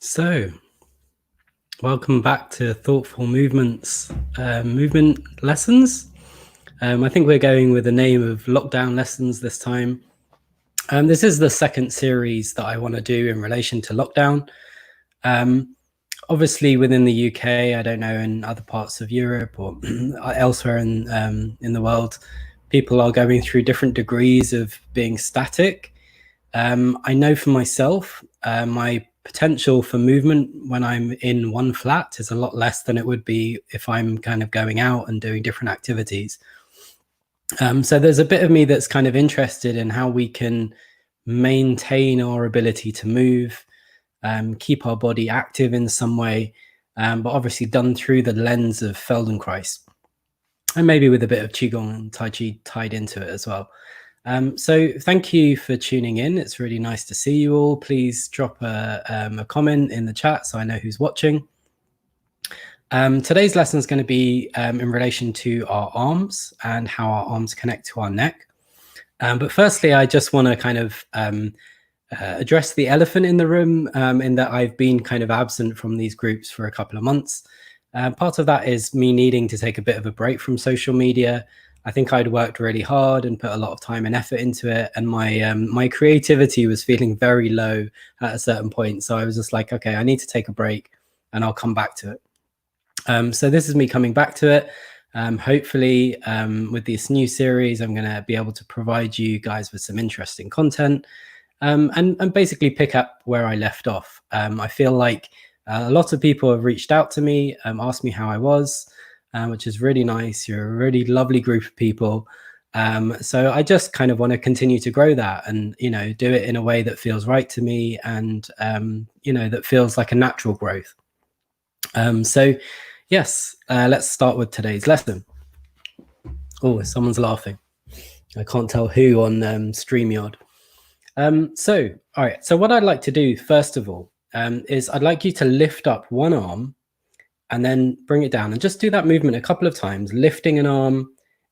So, welcome back to Thoughtful Movements movement lessons. I think we're going with the name of lockdown lessons this time. This is the second series that I want to do in relation to lockdown. Obviously, within the UK, I don't know in other parts of Europe or elsewhere in the world, people are going through different degrees of being static. I know for myself, my potential for movement when I'm in one flat is a lot less than it would be if I'm kind of going out and doing different activities. So there's a bit of me that's kind of interested in how we can maintain our ability to move, keep our body active in some way, but obviously done through the lens of Feldenkrais, and maybe with a bit of Qigong and Tai Chi tied into it as well. So thank you for tuning in. It's really nice to see you all. Please drop a comment in the chat so I know who's watching. Today's lesson is going to be in relation to our arms and how our arms connect to our neck. But firstly, I just want to kind of address the elephant in the room in that I've been kind of absent from these groups for a couple of months. Part of that is me needing to take a bit of a break from social media. I think I'd worked really hard and put a lot of time and effort into it, and my creativity was feeling very low at a certain point. So I was just like, okay, I need to take a break, and I'll come back to it. So this is me coming back to it. Hopefully, with this new series, I'm going to be able to provide you guys with some interesting content, and basically pick up where I left off. I feel like a lot of people have reached out to me, asked me how I was. Which is really nice. You're a really lovely group of people. So I just kind of want to continue to grow that and, do it in a way that feels right to me and, that feels like a natural growth. So yes, let's start with today's lesson. Oh, someone's laughing. I can't tell who on StreamYard. So, all right. So what I'd like to do, first of all, is I'd like you to lift up one arm and then bring it down, and just do that movement a couple of times, lifting an arm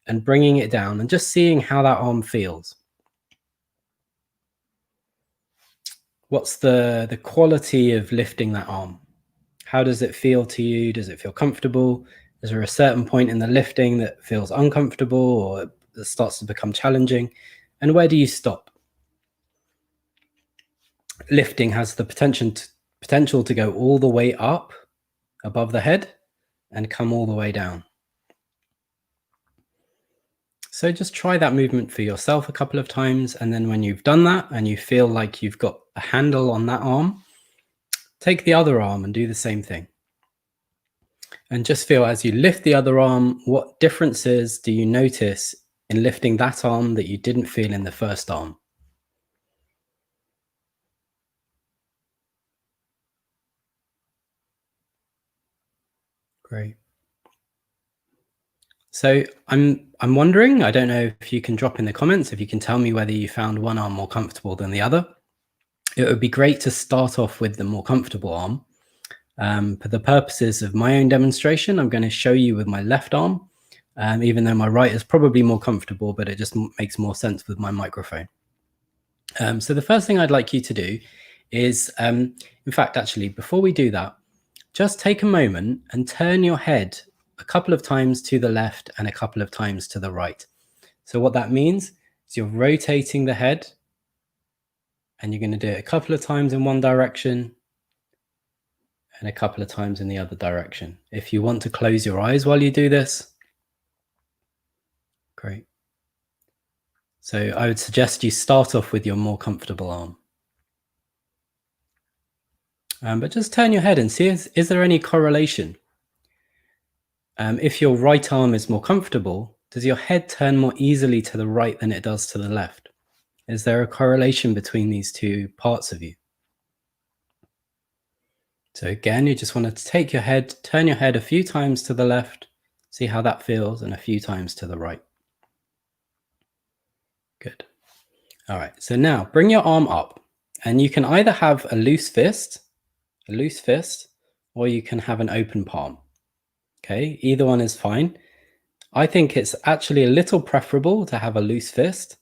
and bringing it down and just seeing how that arm feels. What's the quality of lifting that arm? How does it feel to you? Does it feel comfortable? Is there a certain point in the lifting that feels uncomfortable or that starts to become challenging? And where do you stop? Lifting has the potential to go all the way up above the head and come all the way down. So just try that movement for yourself a couple of times, and then when you've done that and you feel like you've got a handle on that arm, take the other arm and do the same thing. And just feel as you lift the other arm, what differences do you notice in lifting that arm that you didn't feel in the first arm? Great. So I'm wondering, I don't know if you can drop in the comments, if you can tell me whether you found one arm more comfortable than the other. It would be great to start off with the more comfortable arm. For the purposes of my own demonstration, I'm going to show you with my left arm, even though my right is probably more comfortable, but it just makes more sense with my microphone. So the first thing I'd like you to do is, in fact, actually, before we do that, just take a moment and turn your head a couple of times to the left and a couple of times to the right. So what that means is you're rotating the head, and you're going to do it a couple of times in one direction and a couple of times in the other direction. If you want to close your eyes while you do this, great. So I would suggest you start off with your more comfortable arm. But just turn your head and see, is there any correlation? If your right arm is more comfortable, does your head turn more easily to the right than it does to the left? Is there a correlation between these two parts of you? So again, you just want to take your head, turn your head a few times to the left, see how that feels, and a few times to the right. Good. All right, so now bring your arm up, and you can either have a loose fist, or you can have an open palm. Okay, either one is fine. I think it's actually a little preferable to have a loose fist,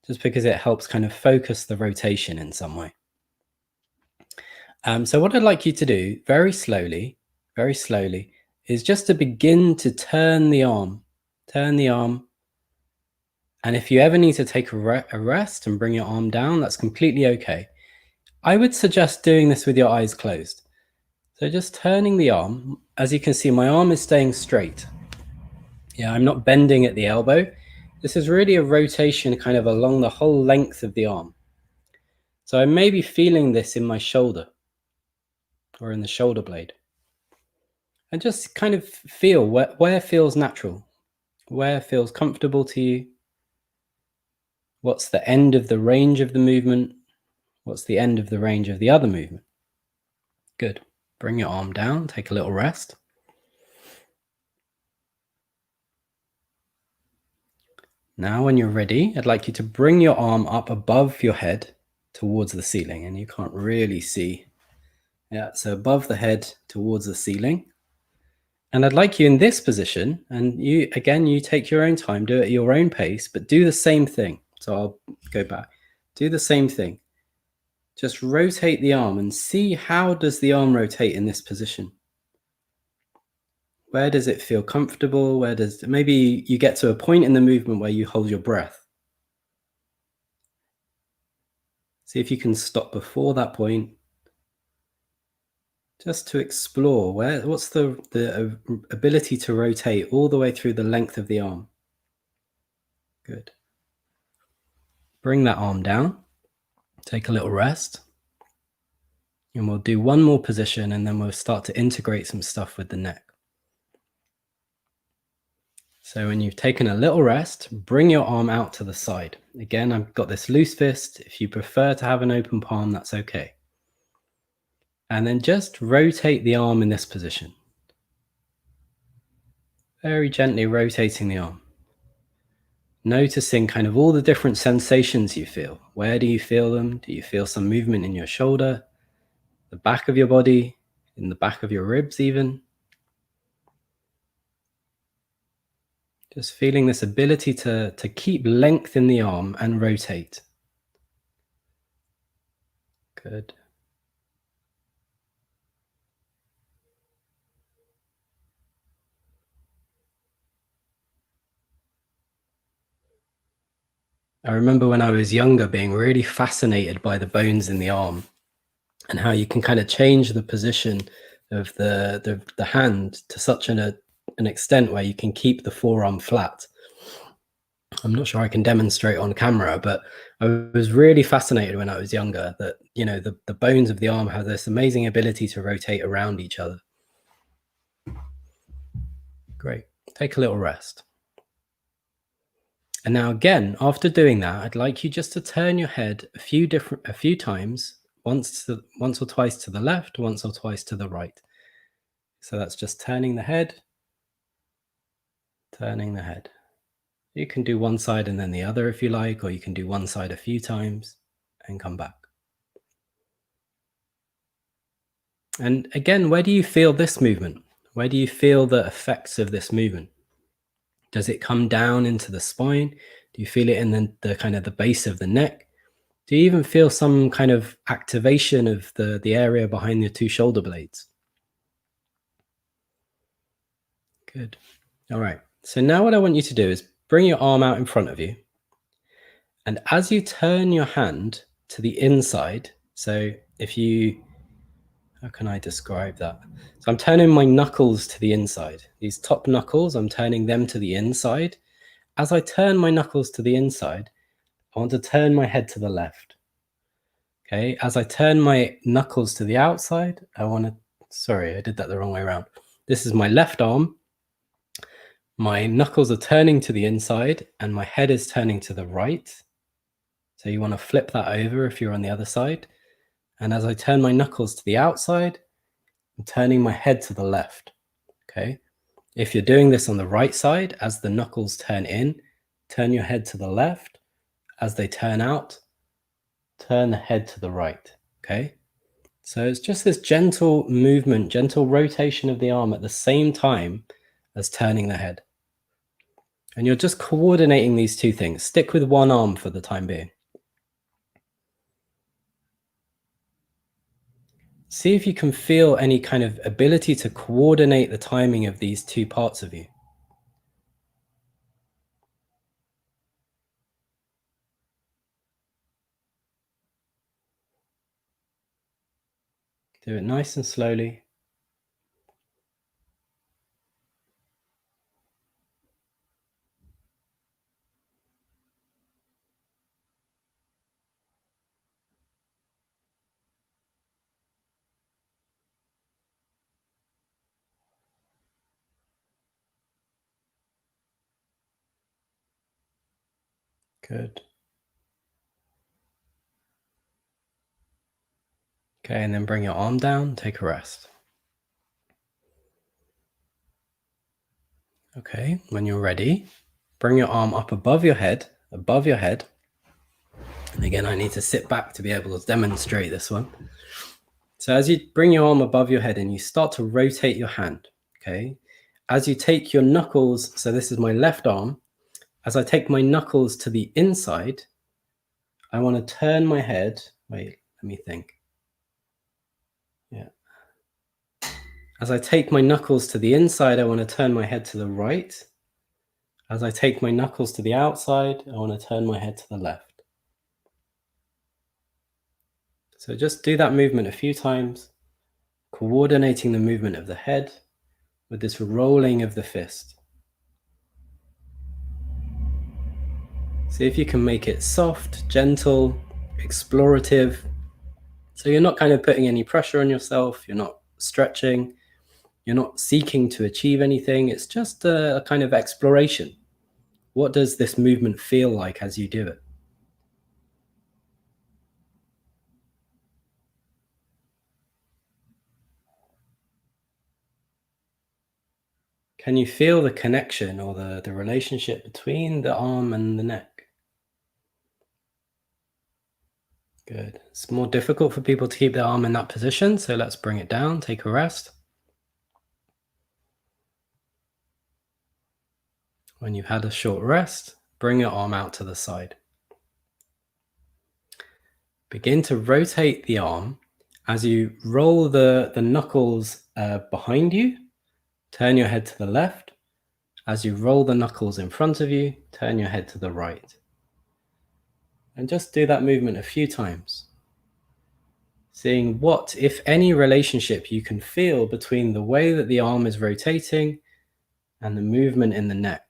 just because it helps kind of focus the rotation in some way. So what I'd like you to do very slowly, is just to begin to turn the arm. And if you ever need to take a rest and bring your arm down, that's completely okay. I would suggest doing this with your eyes closed. So just turning the arm. As you can see, my arm is staying straight. Yeah, I'm not bending at the elbow. This is really a rotation kind of along the whole length of the arm. So I may be feeling this in my shoulder or in the shoulder blade. And just kind of feel where feels natural, where feels comfortable to you. What's the end of the range of the movement? What's the end of the range of the other movement? Good. Bring your arm down, take a little rest. Now, when you're ready, I'd like you to bring your arm up above your head towards the ceiling, and you can't really see. Yeah, so above the head towards the ceiling. And I'd like you in this position, and you take your own time, do it at your own pace, but do the same thing. So I'll go back. Do the same thing. Just rotate the arm and see how does the arm rotate in this position. Where does it feel comfortable? Maybe you get to a point in the movement where you hold your breath. See if you can stop before that point. Just to explore what's the ability to rotate all the way through the length of the arm. Good. Bring that arm down. Take a little rest. And we'll do one more position, and then we'll start to integrate some stuff with the neck. So when you've taken a little rest, bring your arm out to the side. Again, I've got this loose fist. If you prefer to have an open palm, that's okay. And then just rotate the arm in this position. Very gently rotating the arm. Noticing kind of all the different sensations you feel. Where do you feel them? Do you feel some movement in your shoulder, the back of your body, in the back of your ribs even? Just feeling this ability to keep length in the arm and rotate. Good. I remember when I was younger being really fascinated by the bones in the arm and how you can kind of change the position of the hand to such an extent where you can keep the forearm flat. I'm not sure I can demonstrate on camera, but I was really fascinated when I was younger that, the bones of the arm have this amazing ability to rotate around each other. Great. Take a little rest. And now again, after doing that, I'd like you just to turn your head a few times, once or twice to the left, once or twice to the right. So that's just turning the head. You can do one side and then the other if you like, or you can do one side a few times and come back. And again, where do you feel this movement? Where do you feel the effects of this movement? Does it come down into the spine? Do you feel it in the kind of the base of the neck? Do you even feel some kind of activation of the area behind your two shoulder blades? Good. All right. So now what I want you to do is bring your arm out in front of you. And as you turn your hand to the inside, so how can I describe that? So I'm turning my knuckles to the inside. These top knuckles, I'm turning them to the inside. As I turn my knuckles to the inside, I want to turn my head to the left. Okay, as I turn my knuckles to the outside, sorry, I did that the wrong way around. This is my left arm. My knuckles are turning to the inside and my head is turning to the right. So you want to flip that over if you're on the other side. And as I turn my knuckles to the outside, I'm turning my head to the left. Okay. If you're doing this on the right side, as the knuckles turn in, turn your head to the left. As they turn out, turn the head to the right. Okay. So it's just this gentle movement, gentle rotation of the arm at the same time as turning the head. And you're just coordinating these two things. Stick with one arm for the time being. See if you can feel any kind of ability to coordinate the timing of these two parts of you. Do it nice and slowly. Good. Okay, and then bring your arm down, take a rest. Okay, when you're ready, bring your arm up above your head. And again, I need to sit back to be able to demonstrate this one. So as you bring your arm above your head and you start to rotate your hand, okay? As you take your knuckles, so this is my left arm, as I take my knuckles to the inside, I want to turn my head. Wait, let me think. Yeah. As I take my knuckles to the inside, I want to turn my head to the right. As I take my knuckles to the outside, I want to turn my head to the left. So just do that movement a few times, coordinating the movement of the head with this rolling of the fist. See if you can make it soft, gentle, explorative. So you're not kind of putting any pressure on yourself, you're not stretching, you're not seeking to achieve anything. It's just a kind of exploration. What does this movement feel like as you do it? Can you feel the connection or the relationship between the arm and the neck? Good. It's more difficult for people to keep their arm in that position, so let's bring it down, take a rest. When you've had a short rest, bring your arm out to the side. Begin to rotate the arm as you roll the knuckles behind you. Turn your head to the left. As you roll the knuckles in front of you, turn your head to the right. And just do that movement a few times. Seeing what, if any, relationship you can feel between the way that the arm is rotating and the movement in the neck.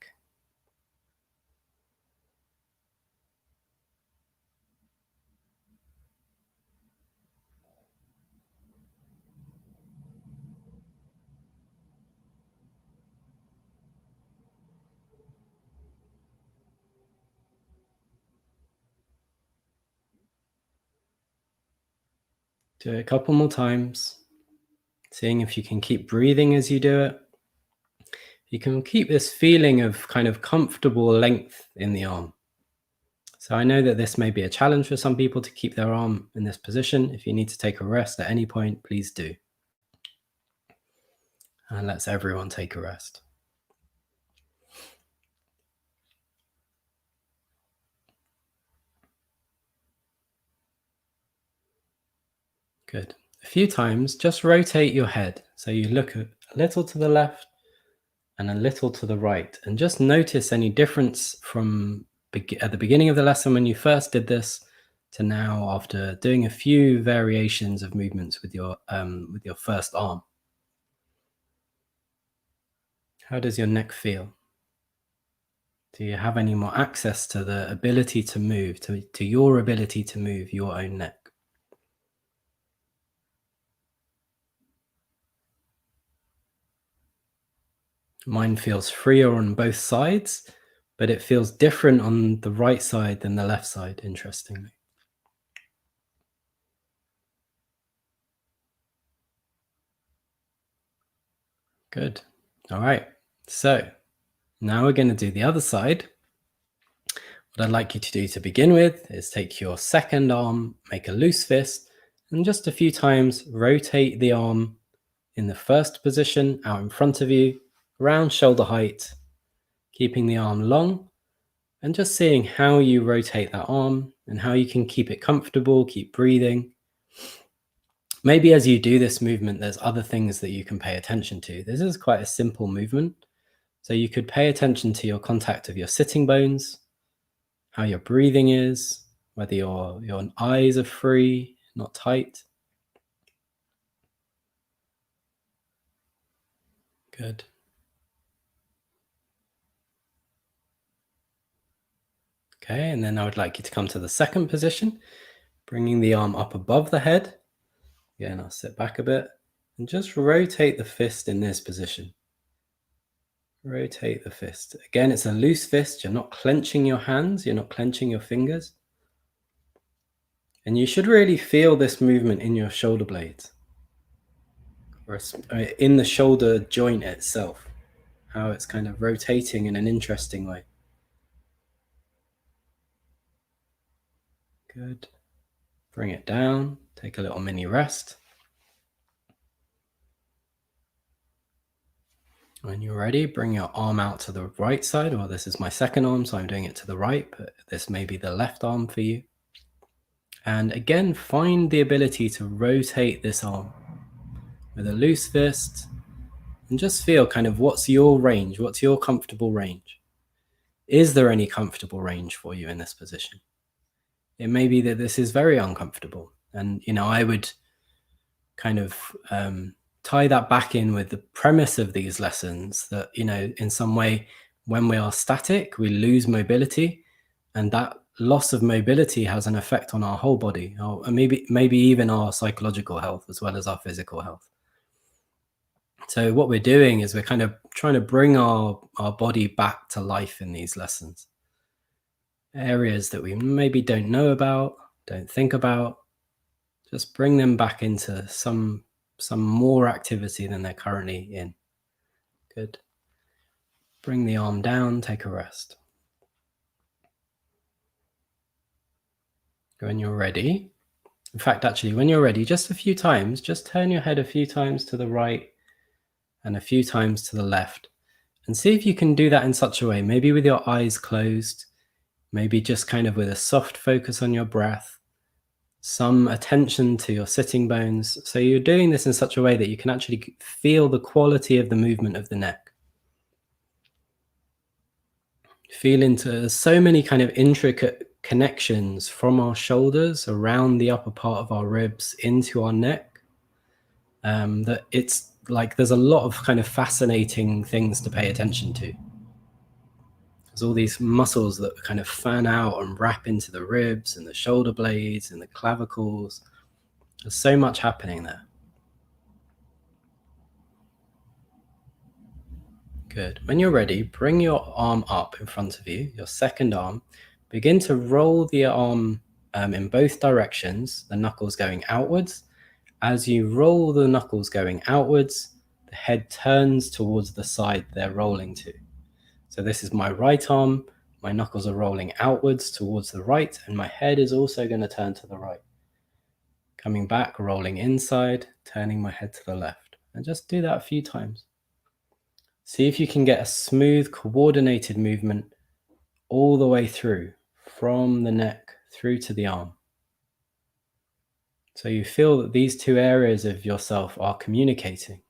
Do it a couple more times, seeing if you can keep breathing as you do it. You can keep this feeling of kind of comfortable length in the arm. So I know that this may be a challenge for some people to keep their arm in this position. If you need to take a rest at any point, please do. And let's everyone take a rest. Good. A few times, just rotate your head. So you look a little to the left and a little to the right, and just notice any difference from at the beginning of the lesson when you first did this to now after doing a few variations of movements with your first arm. How does your neck feel? Do you have any more access to the ability to move, to your ability to move your own neck? Mine feels freer on both sides, but it feels different on the right side than the left side, interestingly. Good. All right. So now we're going to do the other side. What I'd like you to do to begin with is take your second arm, make a loose fist, and just a few times rotate the arm in the first position out in front of you, around shoulder height, keeping the arm long, and just seeing how you rotate that arm and how you can keep it comfortable, keep breathing. Maybe as you do this movement, there's other things that you can pay attention to. This is quite a simple movement. So you could pay attention to your contact of your sitting bones, how your breathing is, whether your eyes are free, not tight. Good. Okay, and then I would like you to come to the second position, bringing the arm up above the head. Again, I'll sit back a bit and just rotate the fist in this position. Rotate the fist. Again, it's a loose fist. You're not clenching your hands. You're not clenching your fingers. And you should really feel this movement in your shoulder blades, or in the shoulder joint itself, how it's kind of rotating in an interesting way. Good. Bring it down. Take a little mini rest. When you're ready, bring your arm out to the right side. Well, this is my second arm, so I'm doing it to the right, but this may be the left arm for you. And again, find the ability to rotate this arm with a loose fist and just feel kind of what's your range, what's your comfortable range. Is there any comfortable range for you in this position? It may be that this is very uncomfortable. And, I would kind of tie that back in with the premise of these lessons that, in some way, when we are static, we lose mobility, and that loss of mobility has an effect on our whole body, or maybe even our psychological health as well as our physical health. So what we're doing is we're kind of trying to bring our body back to life in these lessons. Areas that we maybe don't know about, don't think about, just bring them back into some more activity than they're currently in. Good. Bring the arm down, take a rest. When you're ready, in fact, actually, when you're ready, just a few times, just turn your head a few times to the right and a few times to the left, and see if you can do that in such a way, maybe with your eyes closed, maybe just kind of with a soft focus on your breath, some attention to your sitting bones. So you're doing this in such a way that you can actually feel the quality of the movement of the neck. Feel into so many kind of intricate connections from our shoulders around the upper part of our ribs into our neck, that it's like there's a lot of kind of fascinating things to pay attention to. There's all these muscles that kind of fan out and wrap into the ribs and the shoulder blades and the clavicles. There's so much happening there. Good. When you're ready, bring your arm up in front of you, your second arm. Begin to roll the arm in both directions, the knuckles going outwards. As you roll the knuckles going outwards, the head turns towards the side they're rolling to. So this is my right arm. My knuckles are rolling outwards towards the right, and my head is also going to turn to the right. Coming back, rolling inside, turning my head to the left. And just do that a few times. See if you can get a smooth, coordinated movement all the way through, from the neck through to the arm. So you feel that these two areas of yourself are communicating.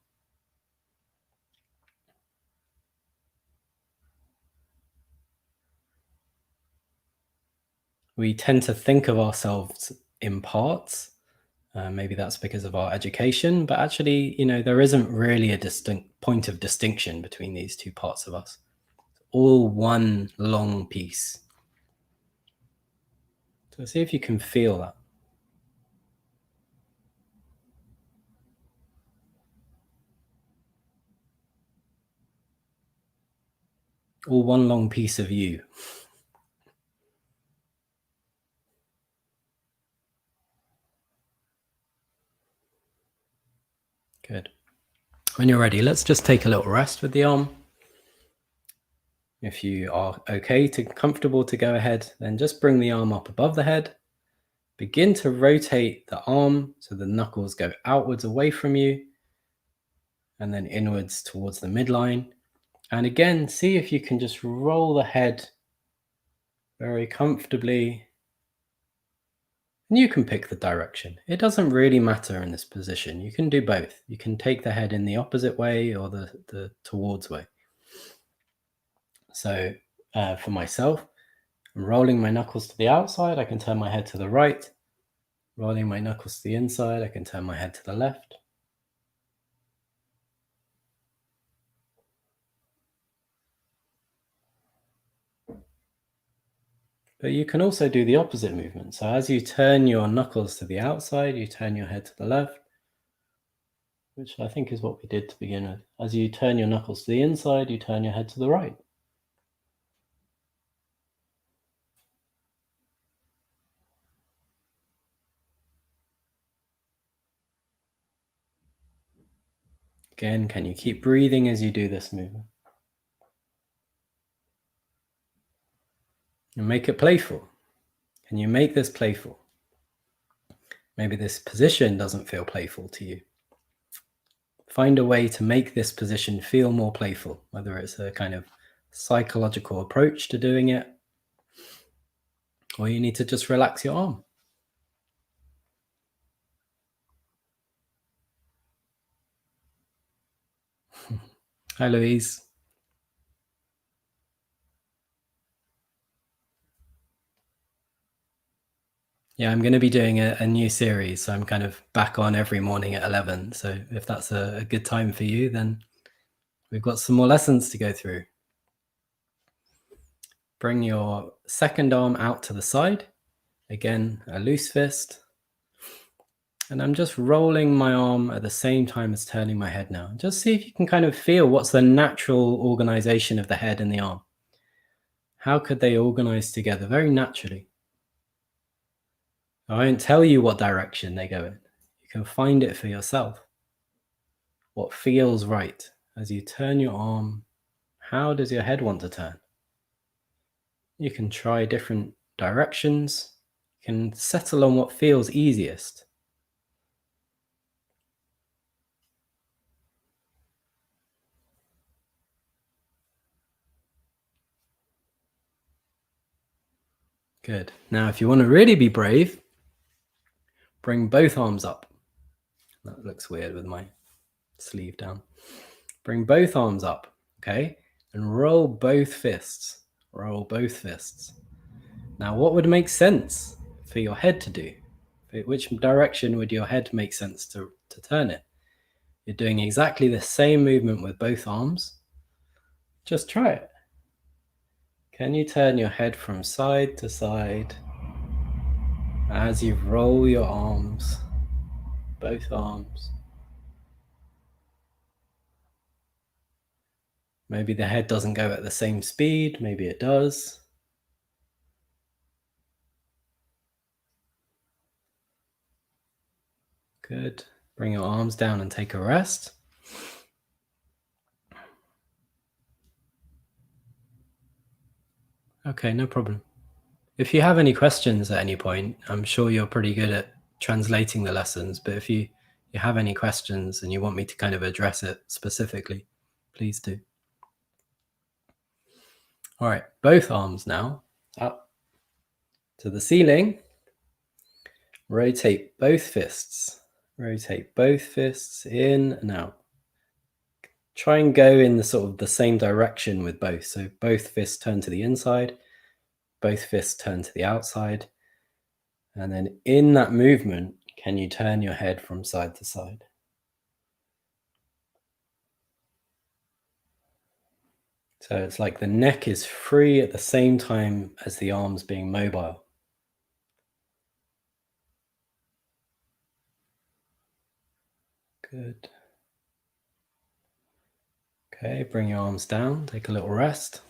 We tend to think of ourselves in parts. Maybe that's because of our education, but actually, there isn't really a distinct point of distinction between these two parts of us. All one long piece. So see if you can feel that. All one long piece of you. Good. When you're ready, let's just take a little rest with the arm. If you are comfortable to go ahead, then just bring the arm up above the head. Begin to rotate the arm so the knuckles go outwards away from you and then inwards towards the midline. And again, see if you can just roll the head very comfortably And you can pick the direction. It doesn't really matter in this position. You can do both. You can take the head in the opposite way or the towards way. So for myself, I'm rolling my knuckles to the outside. I can turn my head to the right. Rolling my knuckles to the inside, I can turn my head to the left. But you can also do the opposite movement. So as you turn your knuckles to the outside, you turn your head to the left, which I think is what we did to begin with. As you turn your knuckles to the inside, you turn your head to the right. Again, can you keep breathing as you do this movement? And make it playful. Can you make this playful? Maybe this position doesn't feel playful to you. Find a way to make this position feel more playful, whether it's a kind of psychological approach to doing it, or you need to just relax your arm. Hi, Louise. Yeah, I'm going to be doing a new series. So I'm kind of back on every morning at 11. So if that's a good time for you, then we've got some more lessons to go through. Bring your second arm out to the side. Again, a loose fist. And I'm just rolling my arm at the same time as turning my head now. Just see if you can kind of feel what's the natural organization of the head and the arm. How could they organize together very naturally? I won't tell you what direction they go in. You can find it for yourself. What feels right as you turn your arm? How does your head want to turn? You can try different directions. You can settle on what feels easiest. Good. Now, if you want to really be brave, bring both arms up. That looks weird with my sleeve down. Bring both arms up, okay? And roll both fists. Roll both fists. Now, what would make sense for your head to do? Which direction would your head make sense to turn it? You're doing exactly the same movement with both arms. Just try it. Can you turn your head from side to side as you roll your arms, both arms? Maybe the head doesn't go at the same speed, maybe it does. Good. Bring your arms down and take a rest. Okay, no problem. If you have any questions at any point, I'm sure you're pretty good at translating the lessons, but if you have any questions and you want me to kind of address it specifically, please do. All right, both arms now up to the ceiling. Rotate both fists. Rotate both fists in and out. Try and go in the sort of the same direction with both. So both fists turn to the inside, both fists turn to the outside. And then in that movement, can you turn your head from side to side? So it's like the neck is free at the same time as the arms being mobile. Good. Okay, bring your arms down, take a little rest.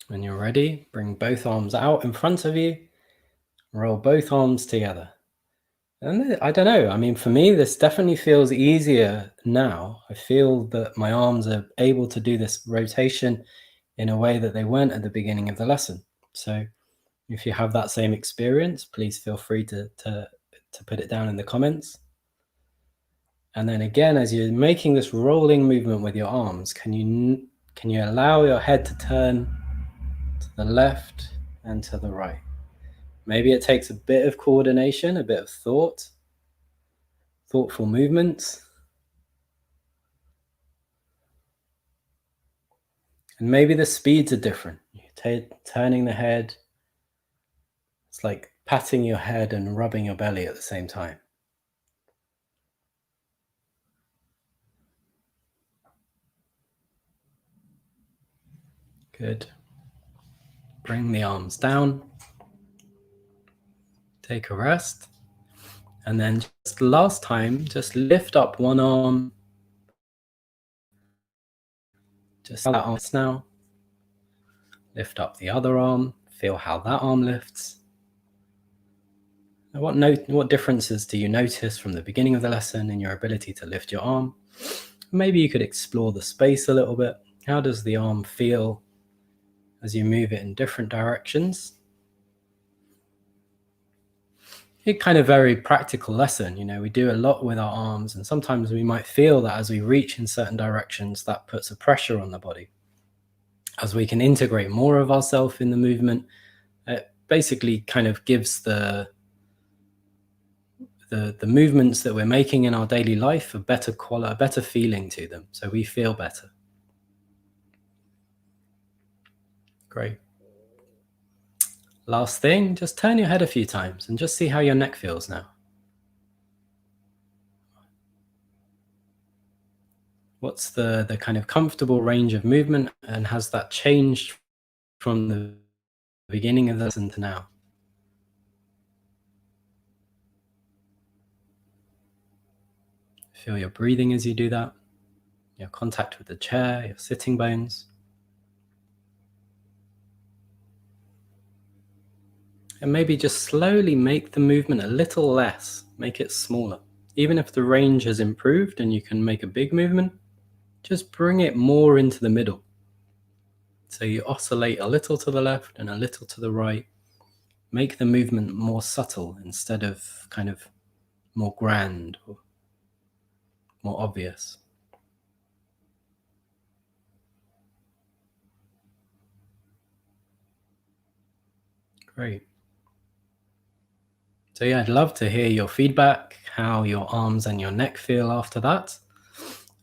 When you're ready, bring both arms out in front of you, roll both arms together. And I don't know, I mean, for me, this definitely feels easier now. I feel that my arms are able to do this rotation in a way that they weren't at the beginning of the lesson. So if you have that same experience, please feel free to put it down in the comments. And then again, as you're making this rolling movement with your arms, can you allow your head to turn to the left, and to the right. Maybe it takes a bit of coordination, a bit of thoughtful movements. And maybe the speeds are different. You're turning the head. It's like patting your head and rubbing your belly at the same time. Good. Bring the arms down. Take a rest. And then just last time, just lift up one arm. Just that arm now. Lift up the other arm. Feel how that arm lifts. What differences do you notice from the beginning of the lesson in your ability to lift your arm? Maybe you could explore the space a little bit. How does the arm feel as you move it in different directions? A kind of very practical lesson. We do a lot with our arms, and sometimes we might feel that as we reach in certain directions, that puts a pressure on the body. As we can integrate more of ourselves in the movement, it basically kind of gives the movements that we're making in our daily life a better feeling to them, so we feel better. Great. Last thing, just turn your head a few times and just see how your neck feels now. What's the kind of comfortable range of movement, and has that changed from the beginning of the lesson to now? Feel your breathing as you do that, your contact with the chair, your sitting bones. And maybe just slowly make the movement a little less, make it smaller. Even if the range has improved and you can make a big movement, just bring it more into the middle. So you oscillate a little to the left and a little to the right. Make the movement more subtle instead of kind of more grand or more obvious. Great. So yeah, I'd love to hear your feedback, how your arms and your neck feel after that.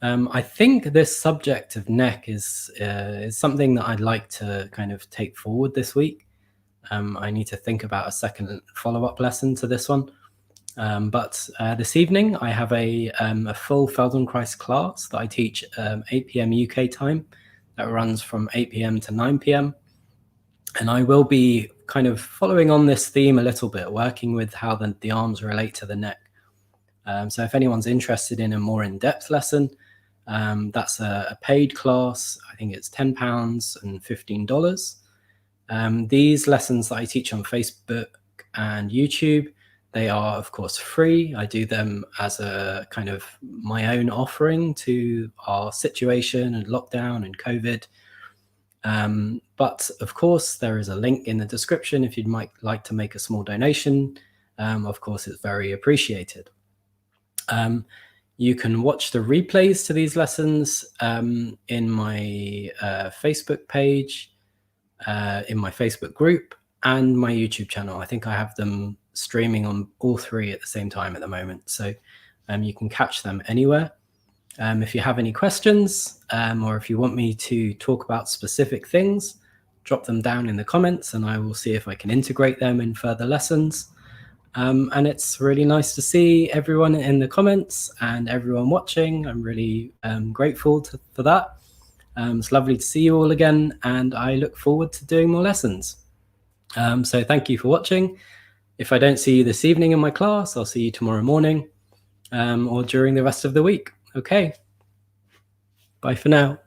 I think this subject of neck is something that I'd like to kind of take forward this week. I need to think about a second follow-up lesson to this one. But this evening, I have a full Feldenkrais class that I teach 8 p.m. UK time. That runs from 8 p.m. to 9 p.m. And I will be kind of following on this theme a little bit, working with how the arms relate to the neck. So if anyone's interested in a more in-depth lesson, that's a paid class. I think it's £10 and $15. These lessons that I teach on Facebook and YouTube, they are, of course, free. I do them as a kind of my own offering to our situation and lockdown and COVID. But of course, there is a link in the description if you'd like to make a small donation. Of course, it's very appreciated. You can watch the replays to these lessons in my Facebook page, in my Facebook group, and my YouTube channel. I think I have them streaming on all three at the same time at the moment. So you can catch them anywhere. If you have any questions or if you want me to talk about specific things, drop them down in the comments and I will see if I can integrate them in further lessons. And it's really nice to see everyone in the comments and everyone watching. I'm really grateful for that. It's lovely to see you all again, and I look forward to doing more lessons. So thank you for watching. If I don't see you this evening in my class, I'll see you tomorrow morning or during the rest of the week. Okay. Bye for now.